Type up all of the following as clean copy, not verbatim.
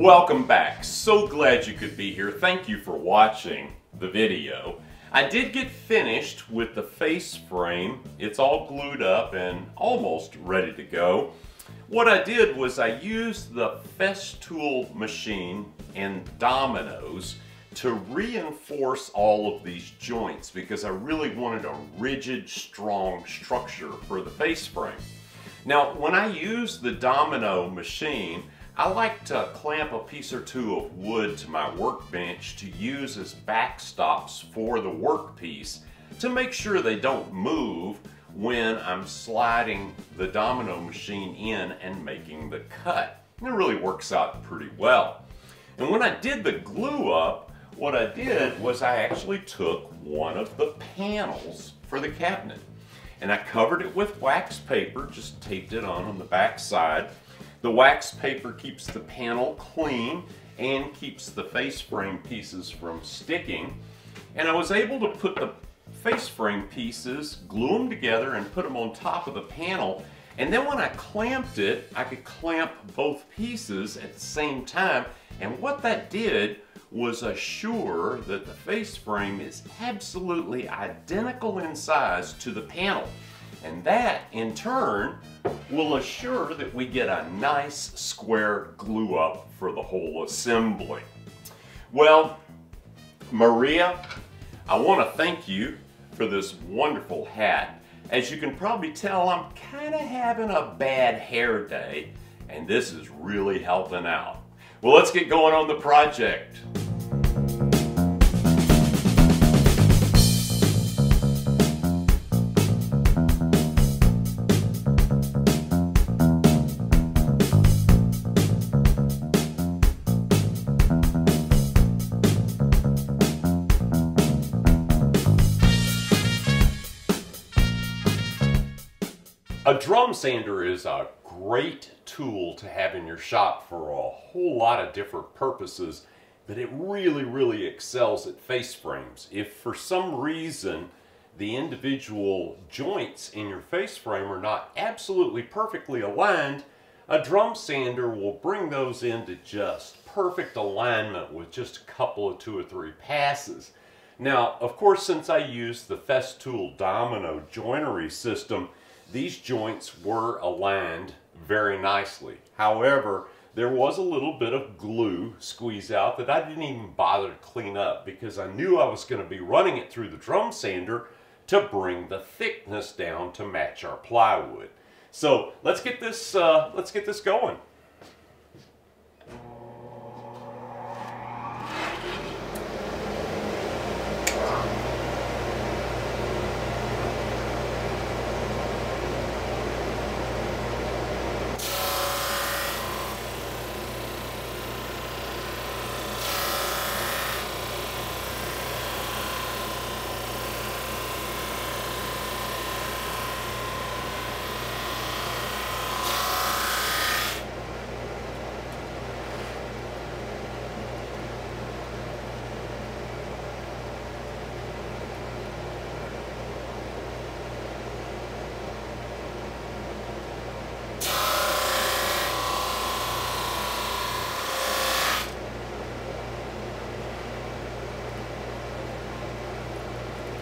Welcome back. So glad you could be here. Thank you for watching the video. I did get finished with the face frame. It's all glued up and almost ready to go. What I did was I used the Festool machine and dominoes to reinforce all of these joints because I really wanted a rigid, strong structure for the face frame. Now, when I use the domino machine, I like to clamp a piece or two of wood to my workbench to use as backstops for the workpiece to make sure they don't move when I'm sliding the domino machine in and making the cut. And it really works out pretty well. And when I did the glue up, what I did was I actually took one of the panels for the cabinet and I covered it with wax paper, just taped it on the back side. The wax paper keeps the panel clean and keeps the face frame pieces from sticking. And I was able to put the face frame pieces, glue them together and put them on top of the panel. And then when I clamped it, I could clamp both pieces at the same time. And what that did was assure that the face frame is absolutely identical in size to the panel. And that, in turn, will assure that we get a nice square glue up for the whole assembly. Well, Maria, I want to thank you for this wonderful hat. As you can probably tell, I'm kind of having a bad hair day, and this is really helping out. Well, let's get going on the project. A drum sander is a great tool to have in your shop for a whole lot of different purposes, but it really excels at face frames. If for some reason the individual joints in your face frame are not absolutely perfectly aligned, a drum sander will bring those into just perfect alignment with just a couple of 2 or 3 passes. Now, of course, since I use the Festool domino joinery system, these joints were aligned very nicely. However, there was a little bit of glue squeezed out that I didn't even bother to clean up because I knew I was going to be running it through the drum sander to bring the thickness down to match our plywood. So let's get this going.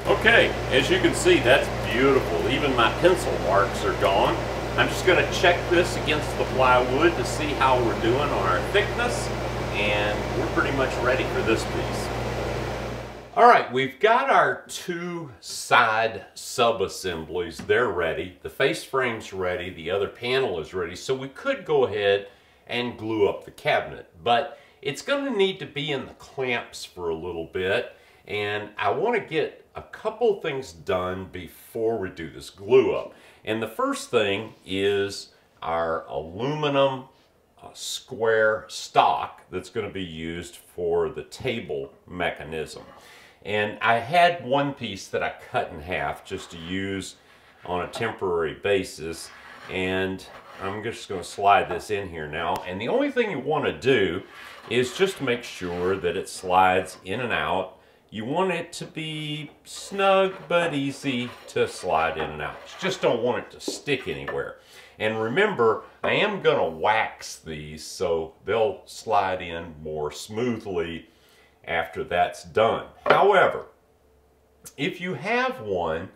Okay, as you can see, that's beautiful. Even my pencil marks are gone. I'm just going to check this against the plywood to see how we're doing on our thickness, and we're pretty much ready for this piece. All right, we've got our 2 side sub-assemblies. They're ready. The face frame's ready. The other panel is ready. So we could go ahead and glue up the cabinet, but it's going to need to be in the clamps for a little bit. And I want to get a couple things done before we do this glue up. And the first thing is our aluminum square stock that's going to be used for the table mechanism. And I had one piece that I cut in half just to use on a temporary basis. And I'm just going to slide this in here now. And the only thing you want to do is just make sure that it slides in and out. You want it to be snug but easy to slide in and out. You just don't want it to stick anywhere. And remember, I am going to wax these so they'll slide in more smoothly after that's done. However, if you have one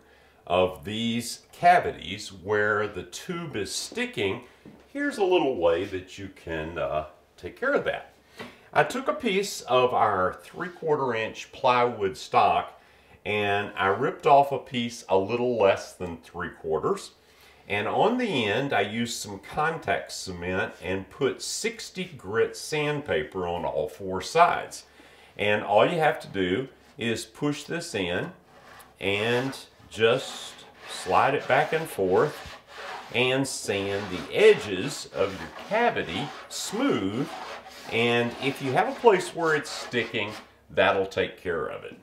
of these cavities where the tube is sticking, here's a little way that you can take care of that. I took a piece of our 3/4 inch plywood stock and I ripped off a piece a little less than 3/4, and on the end I used some contact cement and put 60 grit sandpaper on all 4 sides. And all you have to do is push this in and just slide it back and forth and sand the edges of your cavity smooth. And if you have a place where it's sticking, that'll take care of it.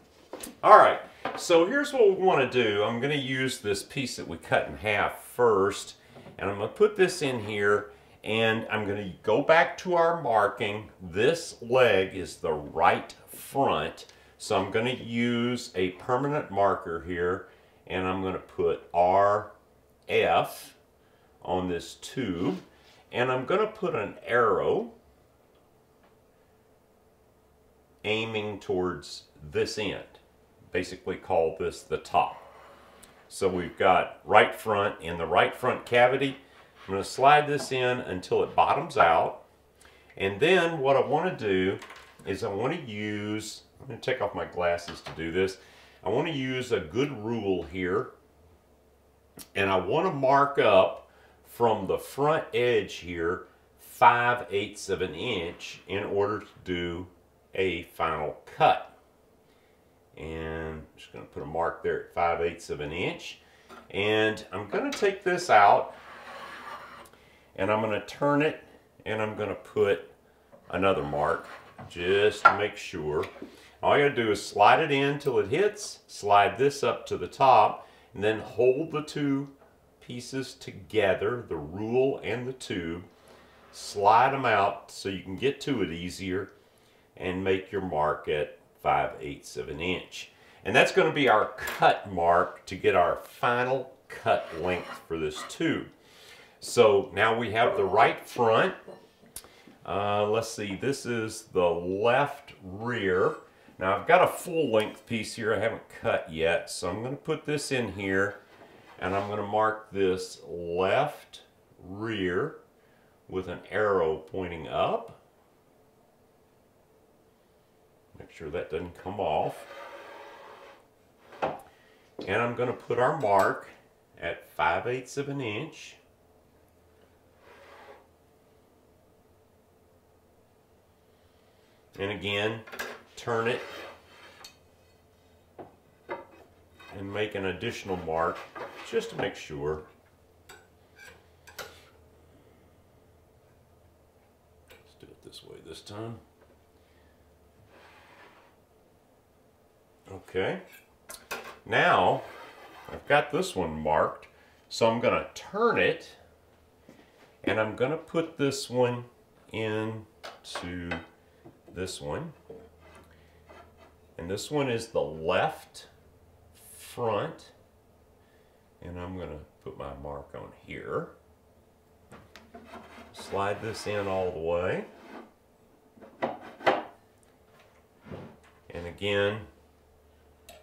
All right, so here's what we want to do. I'm going to use this piece that we cut in half first, and I'm going to put this in here, and I'm going to go back to our marking. This leg is the right front, so I'm going to use a permanent marker here, and I'm going to put RF on this tube, and I'm going to put an arrow aiming towards this end. Basically call this the top. So we've got right front in the right front cavity. I'm going to slide this in until it bottoms out. And then what I want to do is I want to use, I'm going to take off my glasses to do this. I want to use a good rule here. And I want to mark up from the front edge here 5/8 of an inch in order to do a final cut. And I'm just going to put a mark there at 5/8 of an inch. And I'm going to take this out and I'm going to turn it and I'm going to put another mark just to make sure. All you got to do is slide it in till it hits, slide this up to the top, and then hold the 2 pieces together, the rule and the tube, slide them out so you can get to it easier, and make your mark at 5/8 of an inch. And that's going to be our cut mark to get our final cut length for this tube. So now we have the right front. Let's see, this is the left rear. Now I've got a full length piece here I haven't cut yet, so I'm going to put this in here and I'm going to mark this left rear with an arrow pointing up. Make sure that doesn't come off. And I'm going to put our mark at 5/8 of an inch. And again, turn it and make an additional mark just to make sure. Let's do it this way this time. Okay, now I've got this one marked, so I'm going to turn it and I'm going to put this one into this one, and this one is the left front, and I'm going to put my mark on here, slide this in all the way, and again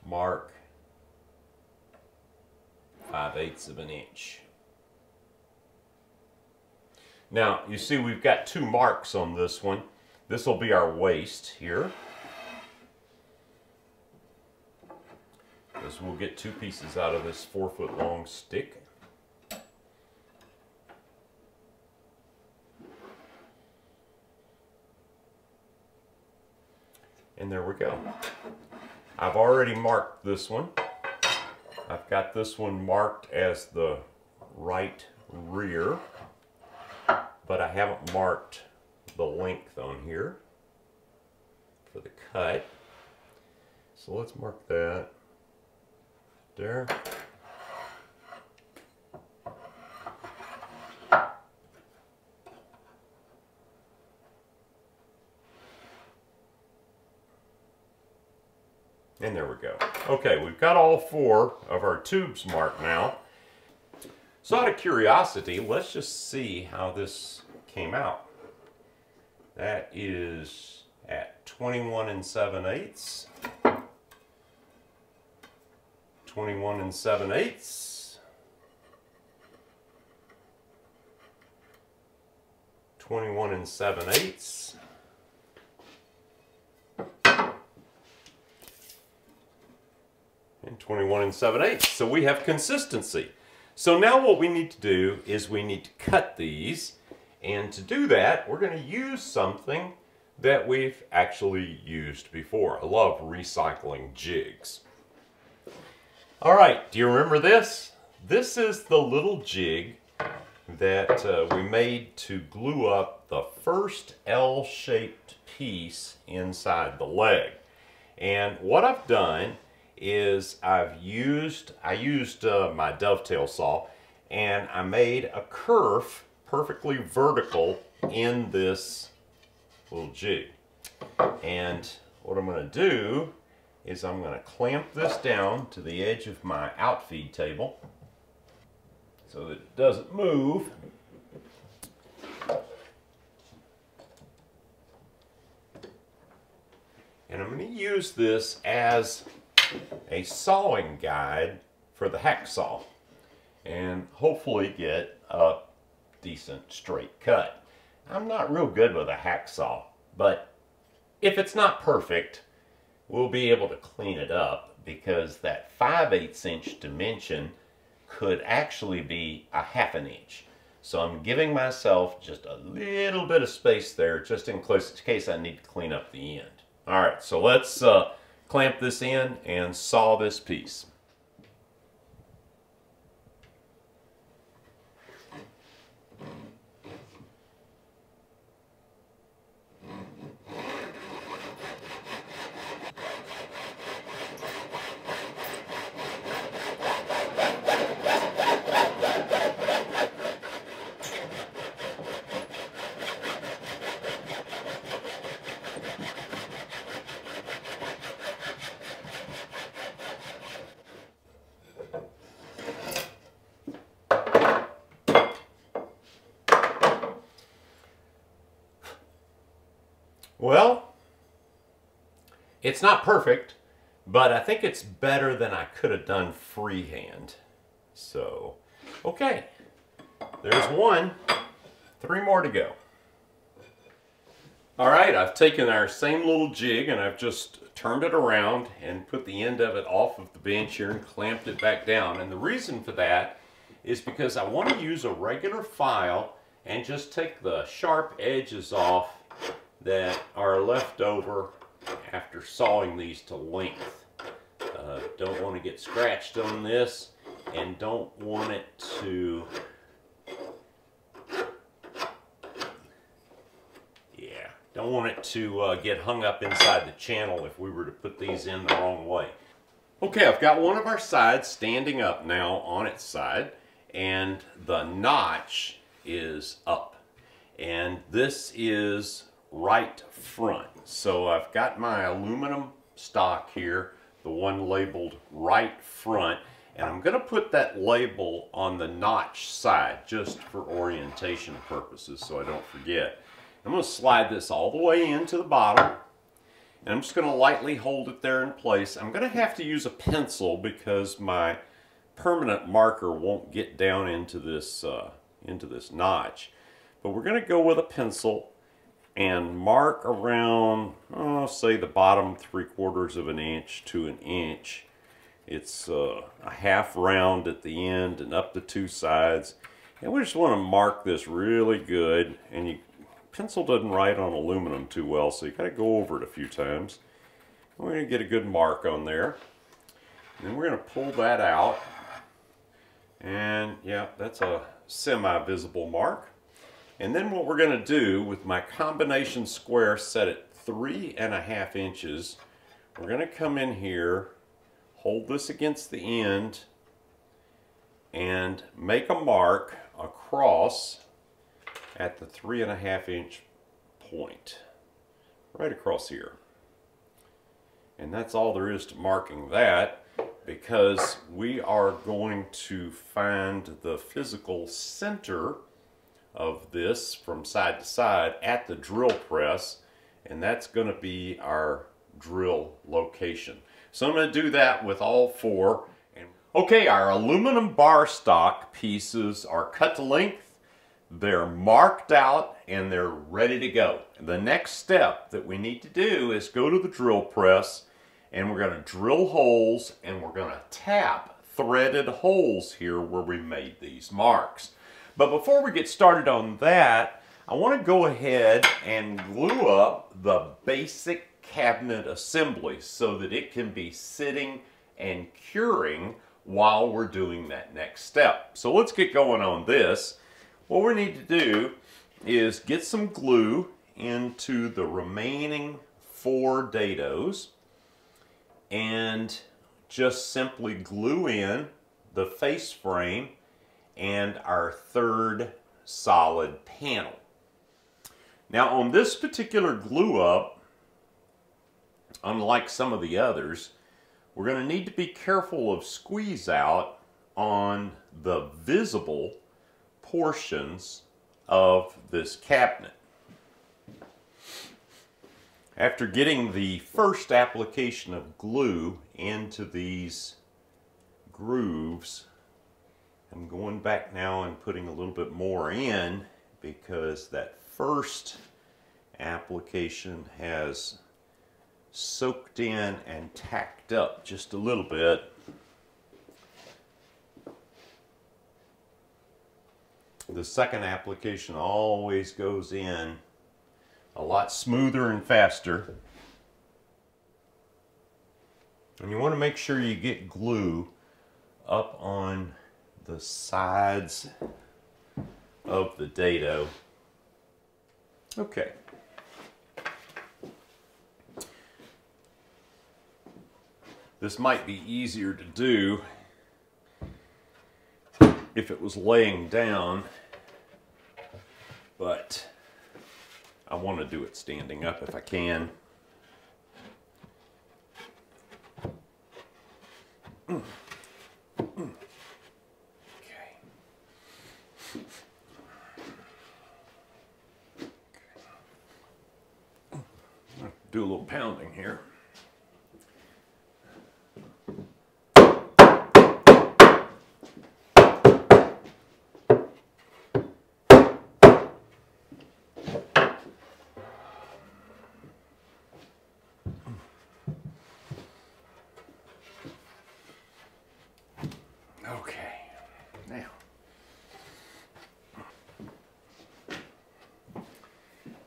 mark 5/8 of an inch. Now you see we've got 2 marks on this one. This will be our waist here, because we'll get 2 pieces out of this 4-foot long stick. And there we go. I've already marked this one. I've got this one marked as the right rear, but I haven't marked the length on here for the cut. So let's mark that there. And there we go. Okay, we've got all 4 of our tubes marked now. So out of curiosity, let's just see how this came out. That is at 21 7/8. 21 7/8. 21 7/8. And 21 7/8. So we have consistency. So now what we need to do is we need to cut these. And to do that, we're going to use something that we've actually used before. I love recycling jigs. All right, do you remember this? This is the little jig that we made to glue up the first L-shaped piece inside the leg. And what I've done is I used my dovetail saw, and I made a kerf perfectly vertical in this little jig. And what I'm going to do is I'm going to clamp this down to the edge of my outfeed table so that it doesn't move. And I'm going to use this as a sawing guide for the hacksaw and hopefully get a decent straight cut. I'm not real good with a hacksaw, but if it's not perfect, we'll be able to clean it up, because that 5/8 inch dimension could actually be a 1/2 inch. So I'm giving myself just a little bit of space there, just in case I need to clean up the end. All right, so let's clamp this in and saw this piece. Well, it's not perfect, but I think it's better than I could have done freehand. So, okay, there's one, 3 more to go. All right, I've taken our same little jig and I've just turned it around and put the end of it off of the bench here and clamped it back down. And the reason for that is because I want to use a regular file and just take the sharp edges off that are left over after sawing these to length. Don't want to get scratched on this, and don't want it to get hung up inside the channel if we were to put these in the wrong way. Okay, I've got one of our sides standing up now on its side, and the notch is up, and this is right front. So I've got my aluminum stock here, the one labeled right front, and I'm going to put that label on the notch side just for orientation purposes so I don't forget. I'm going to slide this all the way into the bottom, and I'm just going to lightly hold it there in place. I'm going to have to use a pencil because my permanent marker won't get down into this notch. But we're going to go with a pencil and mark around, say the bottom 3/4 of an inch to an inch. It's a half round at the end and up the 2 sides. And we just want to mark this really good. And pencil doesn't write on aluminum too well, so you got to go over it a few times. We're going to get a good mark on there. And then we're going to pull that out. And yeah, that's a semi-visible mark. And then what we're going to do with my combination square set at 3.5 inches, we're going to come in here, hold this against the end, and make a mark across at the 3.5 inch point, right across here. And that's all there is to marking that, because we are going to find the physical center of this from side to side at the drill press, and that's going to be our drill location. So I'm going to do that with all four. Okay, our aluminum bar stock pieces are cut to length, they're marked out, and they're ready to go. The next step that we need to do is go to the drill press, and we're going to drill holes, and we're going to tap threaded holes here where we made these marks. But before we get started on that, I want to go ahead and glue up the basic cabinet assembly so that it can be sitting and curing while we're doing that next step. So let's get going on this. What we need to do is get some glue into the remaining 4 dados and just simply glue in the face frame and our 3rd solid panel. Now on this particular glue up, unlike some of the others, we're going to need to be careful of squeeze out on the visible portions of this cabinet. After getting the first application of glue into these grooves, I'm going back now and putting a little bit more in because that first application has soaked in and tacked up just a little bit. The second application always goes in a lot smoother and faster. And you want to make sure you get glue up on the sides of the dado. Okay. This might be easier to do if it was laying down, but I want to do it standing up if I can. Okay. Do a little pounding here. Okay, now,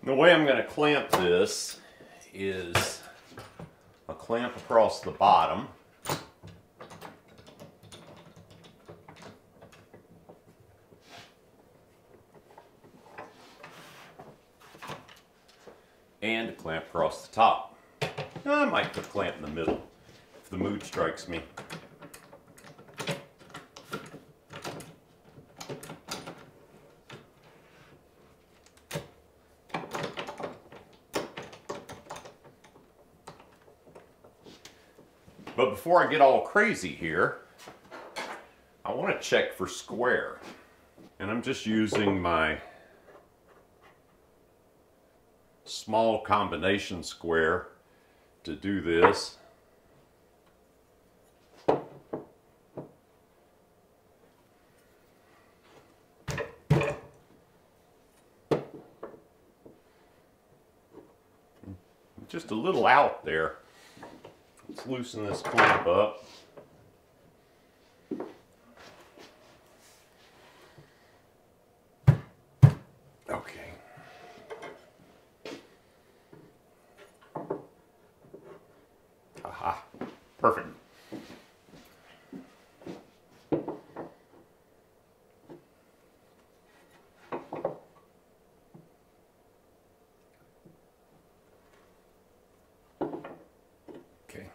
the way I'm going to clamp this is a clamp across the bottom, and a clamp across the top. I might put a clamp in the middle if the mood strikes me. But before I get all crazy here, I want to check for square. And I'm just using my small combination square to do this. Just a little out there. Let's loosen this clamp up. Okay. Aha. Perfect. Okay.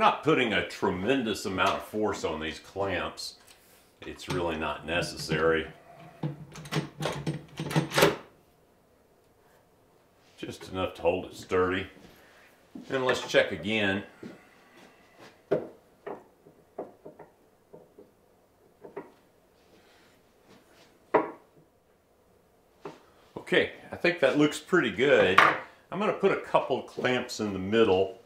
not putting a tremendous amount of force on these clamps. It's really not necessary. Just enough to hold it sturdy. And let's check again. Okay, I think that looks pretty good. I'm going to put a couple of clamps in the middle.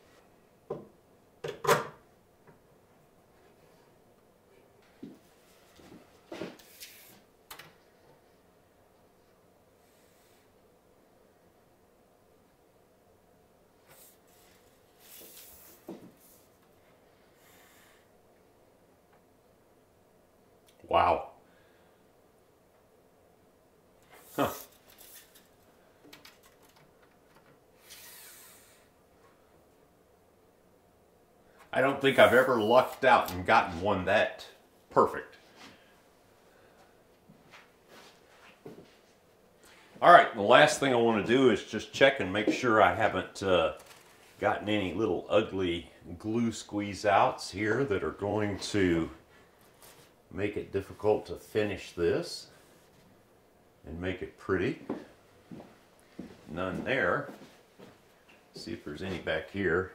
Wow. Huh. I don't think I've ever lucked out and gotten one that perfect. All right, the last thing I want to do is just check and make sure I haven't gotten any little ugly glue squeeze outs here that are going to make it difficult to finish this and make it pretty. None there. See if there's any back here.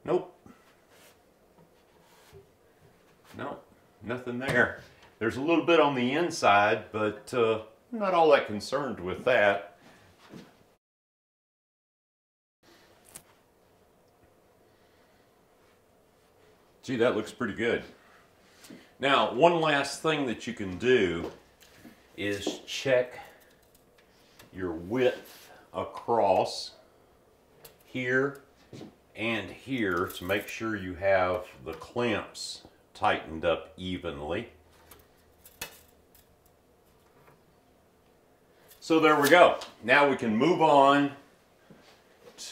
Nope. Nope, nothing there. There's a little bit on the inside, but I'm not all that concerned with that. Gee, that looks pretty good. Now, one last thing that you can do is check your width across here and here to make sure you have the clamps tightened up evenly. So there we go. Now we can move on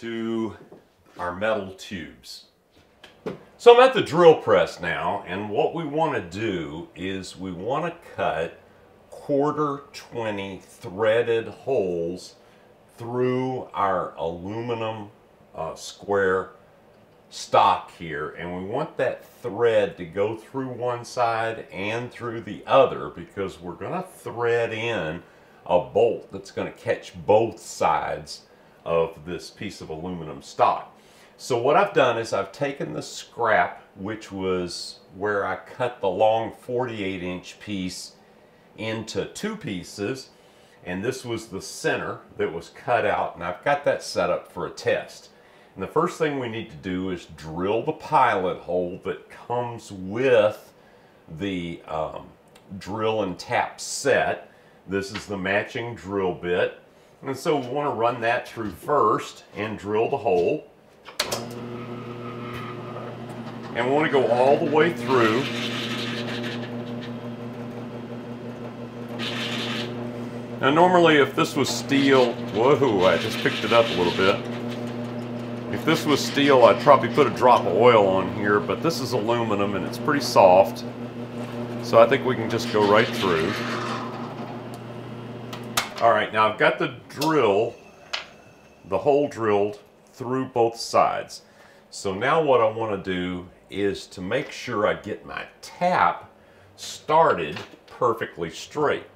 to our metal tubes. So I'm at the drill press now, and what we want to do is we want to cut 1/4 threaded holes through our aluminum square stock here, and we want that thread to go through one side and through the other because we're going to thread in a bolt that's going to catch both sides of this piece of aluminum stock. So what I've done is I've taken the scrap, which was where I cut the long 48-inch piece into 2 pieces, and this was the center that was cut out, and I've got that set up for a test. And the first thing we need to do is drill the pilot hole that comes with the drill and tap set. This is the matching drill bit, and so we want to run that through first and drill the hole. And we want to go all the way through. Now normally if this was steel, whoa, I just picked it up a little bit. If this was steel, I'd probably put a drop of oil on here, but this is aluminum and it's pretty soft. So I think we can just go right through. All right, now I've got the hole drilled through both sides. So now what I want to do is to make sure I get my tap started perfectly straight.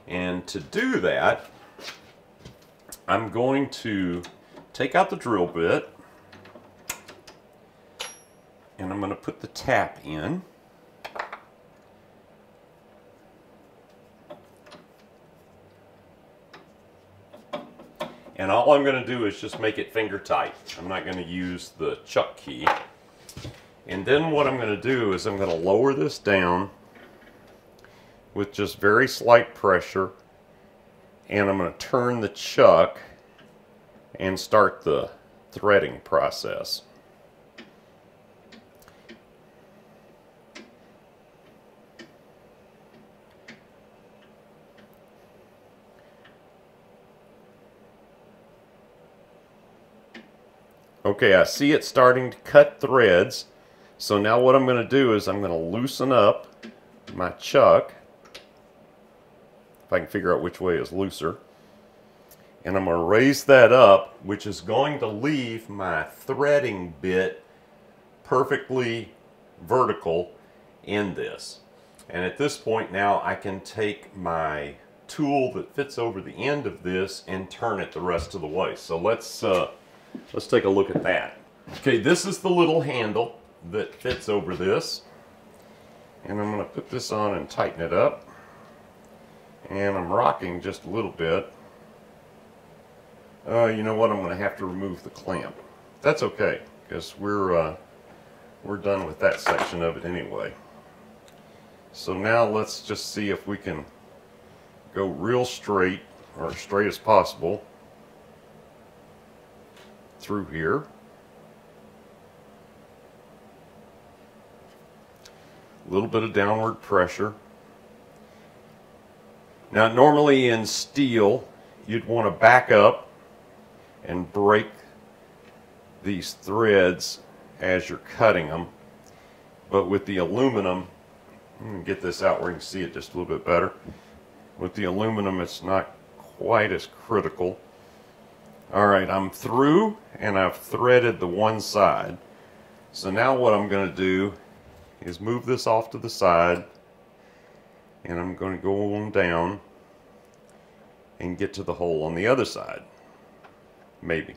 And to do that, I'm going to take out the drill bit and I'm going to put the tap in. And all I'm going to do is just make it finger tight. I'm not going to use the chuck key. And then what I'm going to do is I'm going to lower this down with just very slight pressure, and I'm going to turn the chuck and start the threading process. Okay, I see it starting to cut threads. So now what I'm going to do is I'm going to loosen up my chuck, if I can figure out which way is looser. And I'm going to raise that up, which is going to leave my threading bit perfectly vertical in this. And at this point now I can take my tool that fits over the end of this and turn it the rest of the way. So let's take a look at that. Okay, this is the little handle that fits over this. And I'm going to put this on and tighten it up. And I'm rocking just a little bit. You know what? I'm going to have to remove the clamp. That's okay, because we're done with that section of it anyway. So now let's just see if we can go real straight, or as straight as possible, through here. A little bit of downward pressure. Now normally in steel you'd want to back up and break these threads as you're cutting them, but with the aluminum, let me get this out where you can see it just a little bit better. With the aluminum it's not quite as critical. Alright, I'm through and I've threaded the one side. So now what I'm going to do is move this off to the side, and I'm going to go on down and get to the hole on the other side. Maybe.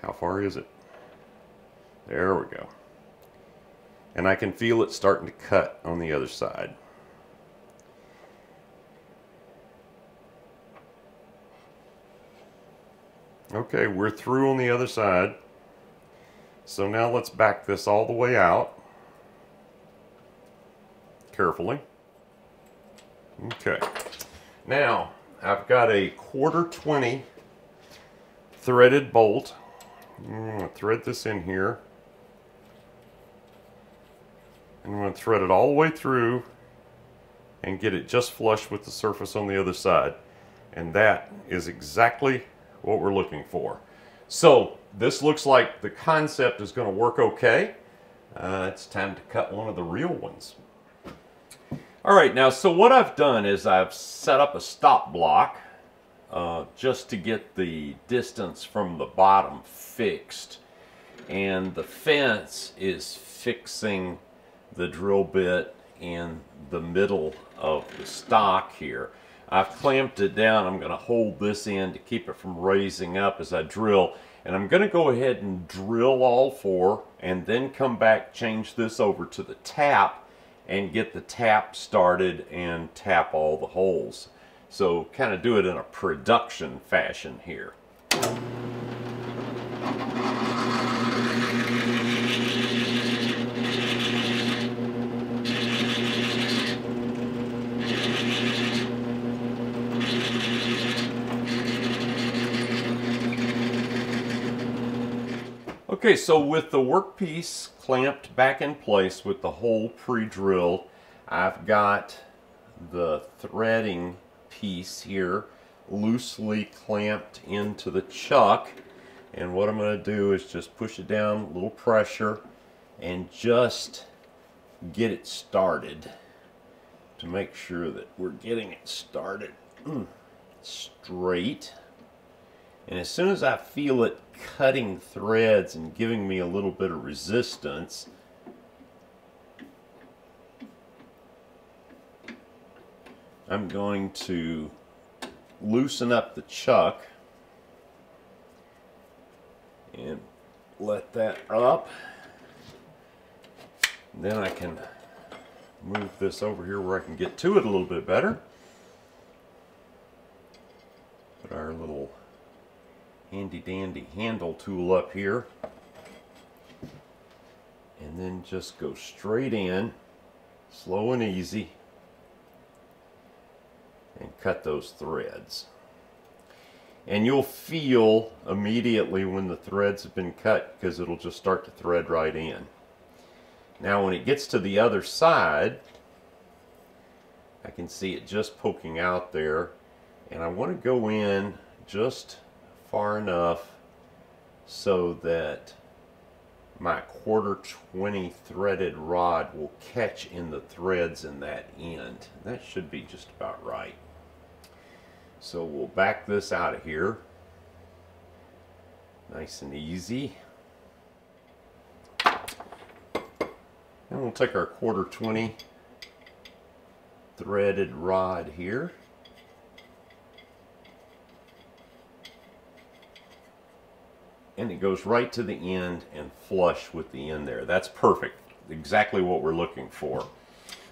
How far is it? There we go. And I can feel it starting to cut on the other side. Okay, we're through on the other side. So now let's back this all the way out. Carefully. Okay. Now, I've got a 1/4-20 threaded bolt. I'm going to thread this in here. And I'm going to thread it all the way through and get it just flush with the surface on the other side. And that is exactly what we're looking for. So, this looks like the concept is going to work okay. It's time to cut one of the real ones. Alright, now so what I've done is I've set up a stop block just to get the distance from the bottom fixed, and the fence is fixing the drill bit in the middle of the stock here. I've clamped it down. I'm going to hold this in to keep it from raising up as I drill, and I'm going to go ahead and drill all four and then come back, change this over to the tap and get the tap started and tap all the holes. So kind of do it in a production fashion here. Okay, so with the workpiece clamped back in place with the hole pre-drilled, I've got the threading piece here loosely clamped into the chuck, and what I'm going to do is just push it down, a little pressure, and just get it started to make sure that we're getting it started straight. And as soon as I feel it cutting threads and giving me a little bit of resistance, I'm going to loosen up the chuck and let that up. And then I can move this over here where I can get to it a little bit better. Put our little handy dandy handle tool up here, and then just go straight in, slow and easy, and cut those threads. And you'll feel immediately when the threads have been cut, because it'll just start to thread right in. Now when it gets to the other side, I can see it just poking out there, and I want to go in just far enough so that my 1/4-20 threaded rod will catch in the threads in that end. That should be just about right. So we'll back this out of here, nice and easy. And we'll take our 1/4 threaded rod here. And it goes right to the end and flush with the end there. That's perfect. Exactly what we're looking for.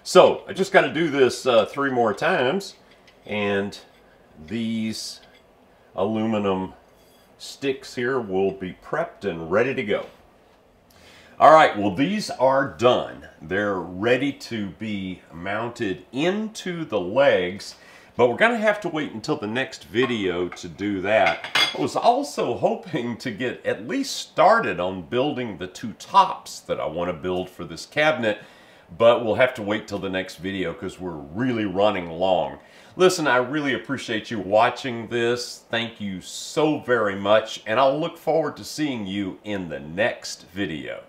So I just got to do this 3 more times, and these aluminum sticks here will be prepped and ready to go. All right, well, these are done. They're ready to be mounted into the legs, but we're going to have to wait until the next video to do that. I was also hoping to get at least started on building the 2 tops that I want to build for this cabinet, but we'll have to wait till the next video because we're really running long. Listen, I really appreciate you watching this. Thank you so very much, and I'll look forward to seeing you in the next video.